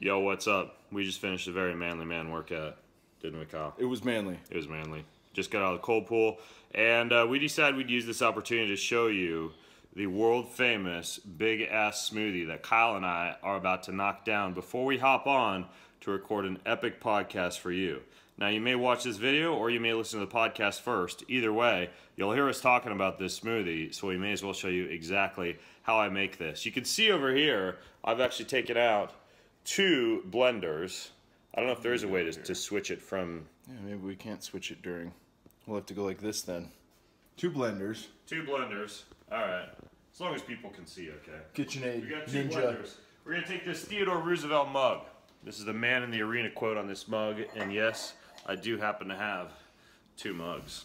Yo, what's up? We just finished a very manly man workout, didn't we, Kyle? It was manly. It was manly. Just got out of the cold pool, and we decided we'd use this opportunity to show you the world-famous big-ass smoothie that Kyle and I are about to knock down before we hop on to record an epic podcast for you. Now, you may watch this video or you may listen to the podcast first. Either way, you'll hear us talking about this smoothie, so we may as well show you exactly how I make this. You can see over here, I've actually taken out 2 blenders. I don't know if there is a way to switch it from... Yeah, maybe we can't switch it during. We'll have to go like this then. 2 blenders. 2 blenders. All right. As long as people can see, okay. KitchenAid We got 2 Ninja. blenders. We're going to take this Theodore Roosevelt mug. This is the man in the arena quote on this mug, and yes, I do happen to have 2 mugs.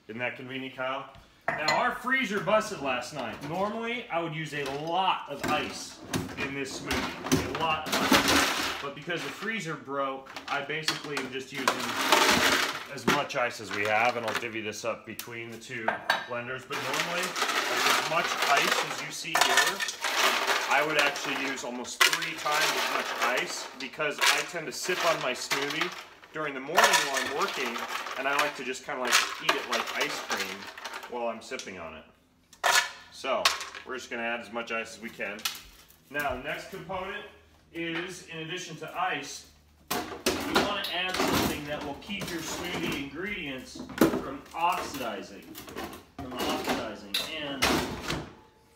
Isn't that convenient, Kyle? Now, our freezer busted last night. Normally, I would use a lot of ice in this smoothie. A lot of ice. But because the freezer broke, I basically am just using as much ice as we have, and I'll divvy this up between the 2 blenders. But normally, like as much ice as you see here, I would actually use almost 3 times as much ice because I tend to sip on my smoothie during the morning while I'm working, and I like to just kind of like eat it like ice cream while I'm sipping on it. So, we're just going to add as much ice as we can. Now, the next component is, in addition to ice, you want to add something that will keep your smoothie ingredients from oxidizing. And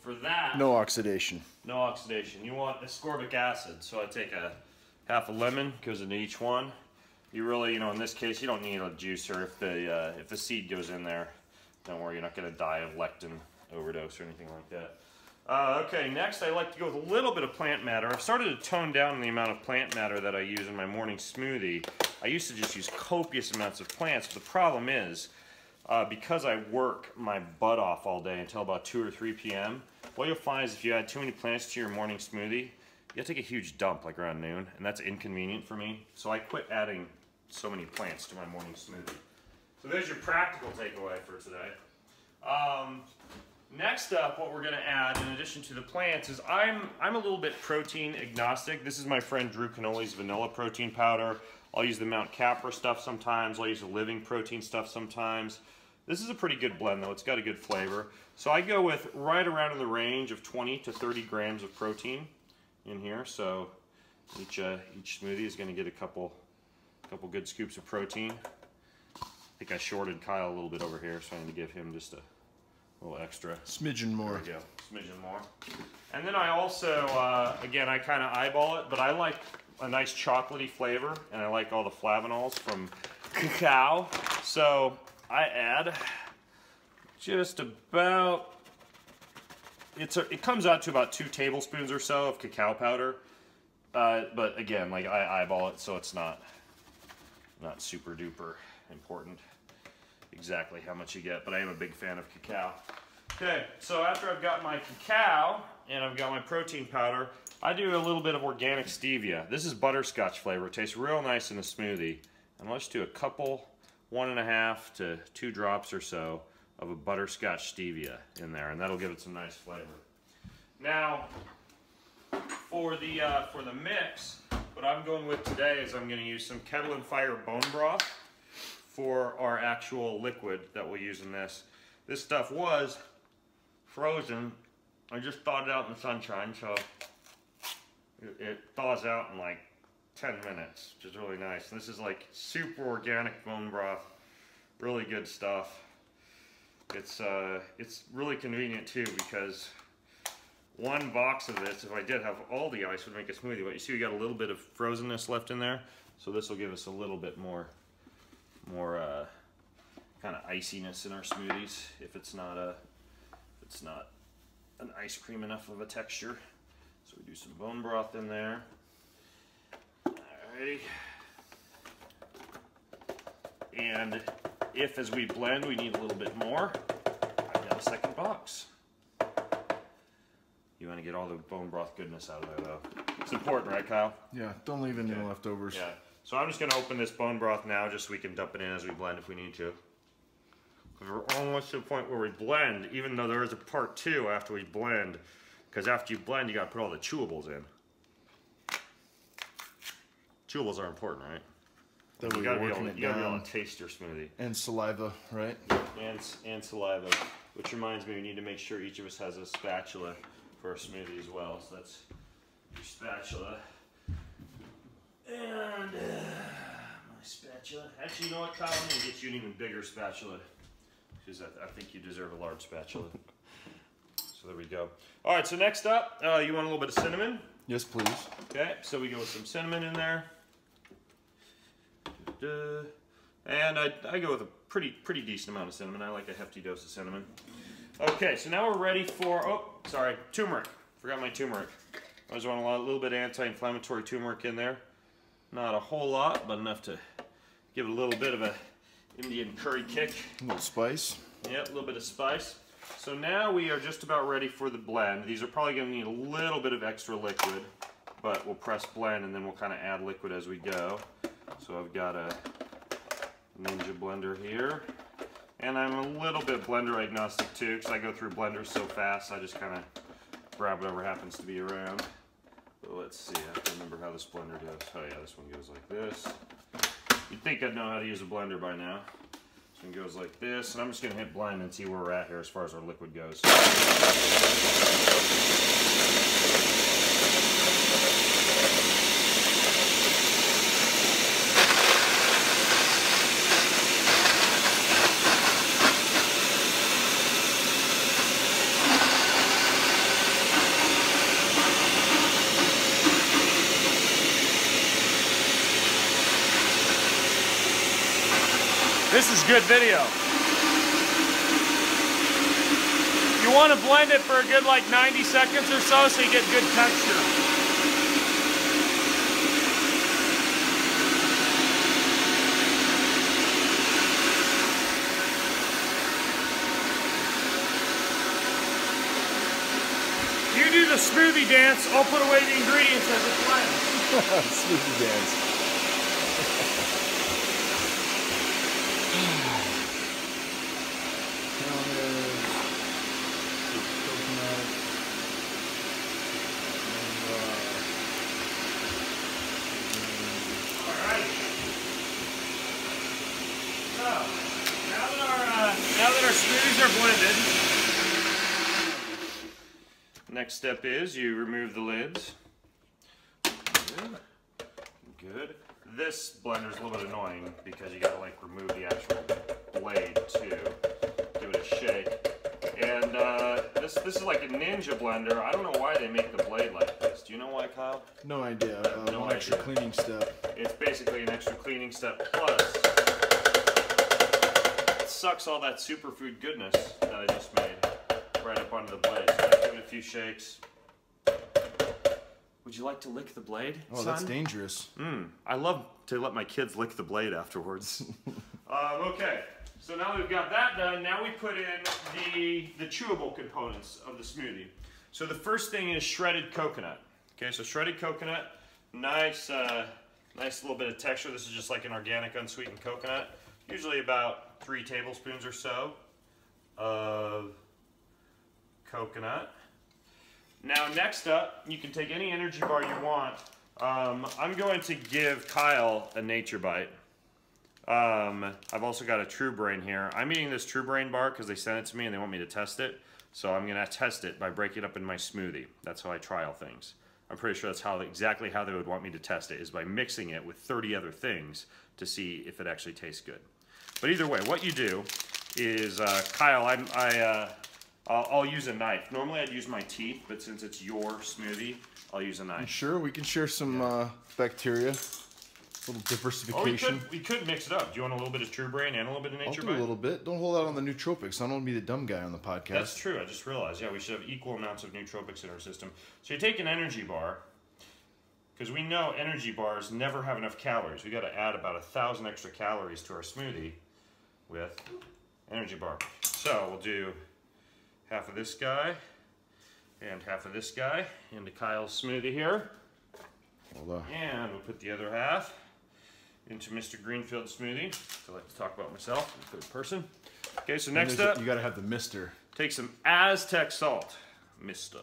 for that... No oxidation. No oxidation. You want ascorbic acid. So I take a half a lemon, goes into each one. You really, in this case, you don't need a juicer. If the seed goes in there, don't worry, you're not going to die of lectin overdose or anything like that. Okay, next I like to go with a little bit of plant matter. I've started to tone down the amount of plant matter that I use in my morning smoothie. I used to just use copious amounts of plants, but the problem is, because I work my butt off all day until about 2 or 3 p.m., what you'll find is if you add too many plants to your morning smoothie, you gotta take a huge dump like around noon, and that's inconvenient for me. So I quit adding so many plants to my morning smoothie. So there's your practical takeaway for today. Next up, what we're gonna add in addition to the plants is I'm a little bit protein agnostic. This is my friend Drew Canoli's vanilla protein powder. I'll use the Mount Capra stuff sometimes. I'll use the Living protein stuff sometimes. This is a pretty good blend though. It's got a good flavor. So I go with right around in the range of 20 to 30 grams of protein in here. So each smoothie is going to get a couple good scoops of protein. I think I shorted Kyle a little bit over here, so I need to give him just a little extra. Smidgen more. There we go. Smidgen more. And then I also, again, I kind of eyeball it, but I like a nice chocolatey flavor, and I like all the flavanols from cacao. So I add just about, it comes out to about 2 tablespoons or so of cacao powder. But again, like I eyeball it, so it's not super duper important exactly how much you get, but I am a big fan of cacao. Okay, so after I've got my cacao and I've got my protein powder, I do a little bit of organic stevia. This is butterscotch flavor. It tastes real nice in a smoothie. And let's do a couple, 1.5 to 2 drops or so of a butterscotch stevia in there, and that'll give it some nice flavor. Now, for the mix, what I'm going with today is I'm going to use some Kettle and Fire bone broth for our actual liquid that we'll use in this. This stuff was frozen. I just thawed it out in the sunshine, so it thaws out in like 10 minutes, which is really nice. And this is like super organic bone broth, really good stuff. It's really convenient too, because 1 box of this, if I did have all the ice, would make a smoothie. But you see we got a little bit of frozenness left in there, so this will give us a little bit more kind of iciness in our smoothies if it's not an ice cream enough of a texture. So we do some bone broth in there. Alrighty. And if as we blend we need a little bit more, I've got a 2nd box. You want to get all the bone broth goodness out of there though. It's important, right, Kyle? Yeah, don't leave any leftovers. Yeah. So I'm just going to open this bone broth now just so we can dump it in as we blend if we need to. We're almost to the point where we blend, even though there is a part 2 after we blend, because after you blend, you got to put all the chewables in. Chewables are important, right? That You way gotta you're be able, working you it gotta be able down. to taste your smoothie. And saliva, right? And saliva. Which reminds me, we need to make sure each of us has a spatula for our smoothie as well. So that's your spatula. And my spatula. Actually, you know what, Kyle? I'm gonna get you an even bigger spatula. Because I think you deserve a large spatula. So there we go. All right, so next up, you want a little bit of cinnamon? Yes, please. Okay, so we go with some cinnamon in there. And I go with a pretty decent amount of cinnamon. I like a hefty dose of cinnamon. Okay, so now we're ready for, oh, sorry, turmeric. Forgot my turmeric. I just want a little bit of anti-inflammatory turmeric in there. Not a whole lot, but enough to give it a little bit of a Indian curry kick. A little spice. Yeah, a little bit of spice. So now we are just about ready for the blend. These are probably going to need a little bit of extra liquid, but we'll press blend and then we'll kind of add liquid as we go. So I've got a Ninja blender here. And I'm a little bit blender agnostic too, because I go through blenders so fast, I just kind of grab whatever happens to be around. But let's see, I have to remember how this blender goes. Oh yeah, this one goes like this. You'd think I'd know how to use a blender by now. This one goes like this, and I'm just going to hit blend and see where we're at here as far as our liquid goes. This is good video. You want to blend it for a good like 90 seconds or so you get good texture. You do the smoothie dance, I'll put away the ingredients as it blends. Smoothie dance. Now that our smoothies are blended, next step is you remove the lids. Good. Good. This blender is a little bit annoying because you gotta like remove the actual blade too. Give it a shake. And this is like a Ninja blender. I don't know why they make the blade like this. Do you know why, Kyle? No idea. No One extra idea. cleaning step. It's basically an extra cleaning step plus it sucks all that superfood goodness that I just made right up onto the blade. So give it a few shakes. Would you like to lick the blade, Oh, son? that's dangerous. I love to let my kids lick the blade afterwards. Okay, so now that we've got that done, now we put in the chewable components of the smoothie. So the first thing is shredded coconut. Okay, so shredded coconut, nice little bit of texture. This is just like an organic unsweetened coconut. Usually about 3 tablespoons or so of coconut. Now next up, you can take any energy bar you want. I'm going to give Kyle a Nature Bite. I've also got a True Brain here. I'm eating this True Brain bar because they sent it to me and they want me to test it. So I'm going to test it by breaking it up in my smoothie. That's how I trial things. I'm pretty sure that's exactly how they would want me to test it, is by mixing it with 30 other things to see if it actually tastes good. But either way, what you do is, Kyle, I'll use a knife. Normally I'd use my teeth, but since it's your smoothie, I'll use a knife. Sure, we can share some bacteria. A little diversification. Oh, we could mix it up. Do you want a little bit of True Brain and a little bit of Nature I'll do Bite? a little bit. Don't hold out on the nootropics. I don't want to be the dumb guy on the podcast. That's true. I just realized. Yeah, we should have equal amounts of nootropics in our system. So you take an energy bar, because we know energy bars never have enough calories. We got to add about 1,000 extra calories to our smoothie with energy bar. So we'll do half of this guy and half of this guy into Kyle's smoothie here. Hold on. And we'll put the other half into Mr. Greenfield's smoothie. I like to talk about myself, a good person. Okay, so next up, you got to have the mister. take some Aztec salt. Mr.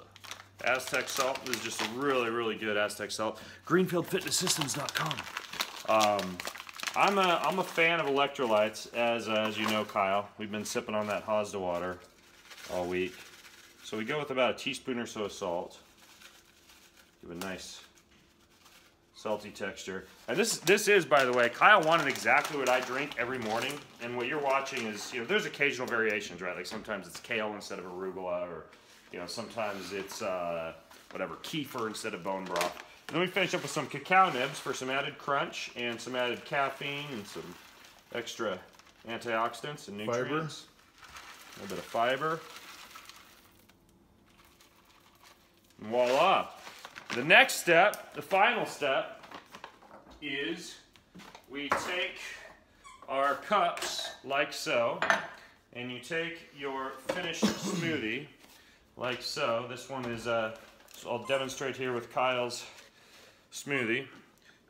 Aztec salt. This is just a really, really good Aztec salt. GreenfieldFitnessSystems.com. I'm a fan of electrolytes, as you know, Kyle. We've been sipping on that Hazda water all week. So we go with about a teaspoon or so of salt. Give a nice salty texture. And this is, by the way, Kyle wanted exactly what I drink every morning. And what you're watching is, you know, there's occasional variations, right? Like sometimes it's kale instead of arugula, or, you know, sometimes it's whatever, kefir instead of bone broth. And then we finish up with some cacao nibs for some added crunch and some added caffeine and some extra antioxidants and nutrients. A little bit of fiber. And voila. The next step, the final step, is we take our cups like so, and you take your finished smoothie like so. This one is, so I'll demonstrate here with Kyle's smoothie.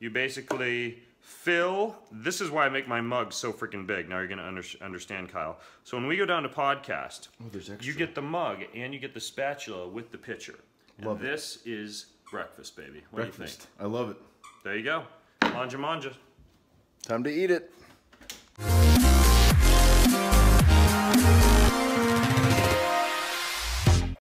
You basically fill, this is why I make my mug so freaking big. Now you're gonna understand, Kyle. So when we go down to podcast, you get the mug and you get the spatula with the pitcher. And this is breakfast, baby. What do you think? I love it. There you go. Manja manja. Time to eat it.